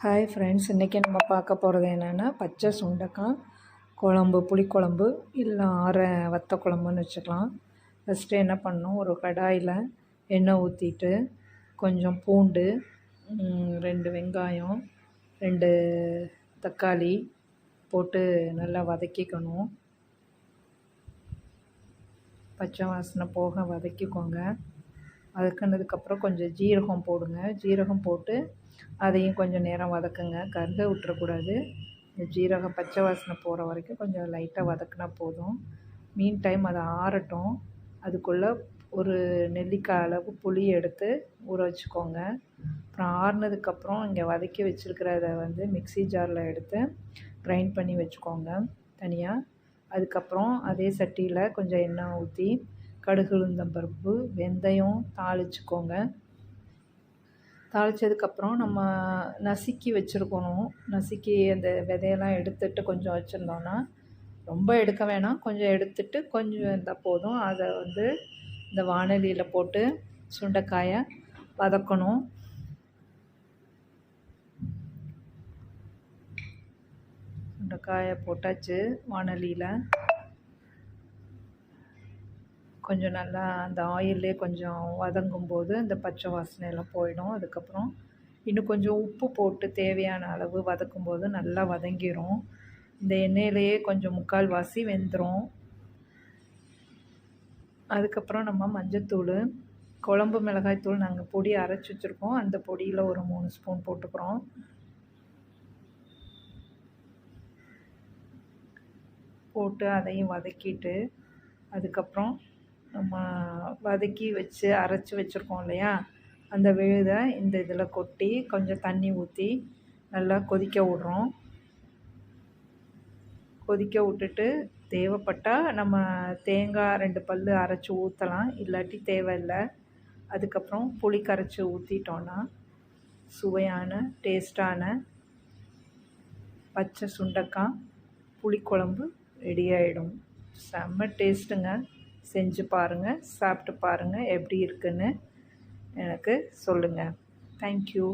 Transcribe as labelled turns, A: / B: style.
A: Hi friends, இன்றைக்கி நம்ம பார்க்க போகிறது என்னென்னா பச்சை சுண்டைக்காய் குழம்பு, புளிக்குழம்பு இல்லை வத்த குழம்புன்னு வச்சுக்கலாம். ஃபஸ்ட்டு என்ன பண்ணணும், ஒரு கடாயில் எண்ணெய் ஊற்றிட்டு கொஞ்சம் பூண்டு, 2 வெங்காயம், 2 தக்காளி போட்டு நல்லா வதக்கிக்கணும். பச்சை வாசனை போக வதக்கிக்கோங்க. வதக்கினதுக்கப்புறம் கொஞ்சம் ஜீரகம் போடுங்க. ஜீரகம் போட்டு அதையும் கொஞ்சம் நேரம் வதக்குங்க. கருக விட்டுறக்கூடாது. இந்த ஜீரகம் பச்சை வாசனை போகிற வரைக்கும் கொஞ்சம் லைட்டாக வதக்கினா போதும். மீன் டைம் அதை ஆறட்டும். அதுக்குள்ளே ஒரு நெல்லிக்காய் அளவு புளி எடுத்து ஊற வச்சுக்கோங்க. அப்புறம் ஆறுனதுக்கப்புறம் இங்கே வதக்கி வச்சுருக்கிறத மிக்ஸி ஜாரில் எடுத்து கிரைண்ட் பண்ணி வச்சுக்கோங்க தனியாக. அதுக்கப்புறம் அதே சட்டியில் கொஞ்சம் எண்ணெய் ஊற்றி கடுகு, உளுந்தம்பருப்பு, வெந்தயம் தாளிச்சுக்கோங்க. தாளித்ததுக்கப்புறம் நம்ம நசுக்கி வச்சுருக்கணும். நசுக்கி அந்த விதையெல்லாம் எடுத்துட்டு கொஞ்சம் வச்சுருந்தோன்னா, ரொம்ப எடுக்க வேணாம், கொஞ்சம் எடுத்துட்டு கொஞ்சம் இருந்தால் போதும். அதை இந்த வாணலியில் போட்டு சுண்டைக்காயை வதக்கணும். சுண்டைக்காயை போட்டாச்சு வாணலியில். கொஞ்சம் நல்லா அந்த ஆயிலே கொஞ்சம் வதங்கும்போது அந்த பச்சை வாசனையெல்லாம் போயிடும். அதுக்கப்புறம் இன்னும் கொஞ்சம் உப்பு போட்டு தேவையான அளவு வதக்கும்போது நல்லா வதங்கிடும். இந்த எண்ணெயிலேயே கொஞ்சம் முக்கால்வாசி வெந்துடும். அதுக்கப்புறம் நம்ம மஞ்சத்தூள், குழம்பு மிளகாய்த்தூள் நாங்கள் பொடி அரைச்சி வச்சுருக்கோம். அந்த பொடியில் ஒரு 3 ஸ்பூன் போட்டுக்கிறோம். போட்டு அதையும் வதக்கிட்டு அதுக்கப்புறம் நம்ம வதக்கி வச்சு அரைச்சி வச்சுருக்கோம் இல்லையா, அந்த விழுதை இந்த இதில் கொட்டி கொஞ்சம் தண்ணி ஊற்றி நல்லா கொதிக்க விட்றோம். கொதிக்க விட்டுட்டு தேவைப்பட்டால் நம்ம தேங்காய் 2 பல் அரைச்சி ஊற்றலாம், இல்லாட்டி தேவையில்லை. அதுக்கப்புறம் புளி கரைச்சி ஊற்றிட்டோன்னா சுவையான டேஸ்டான பச்சை சுண்டைக்காய் புளிக்குழம்பு ரெடி ஆகிடும். செம்ம டேஸ்ட்டுங்க. செஞ்சு பாருங்கள், சாப்பிட்டு பாருங்கள், எப்படி இருக்குன்னு எனக்கு சொல்லுங்கள். தேங்க்யூ.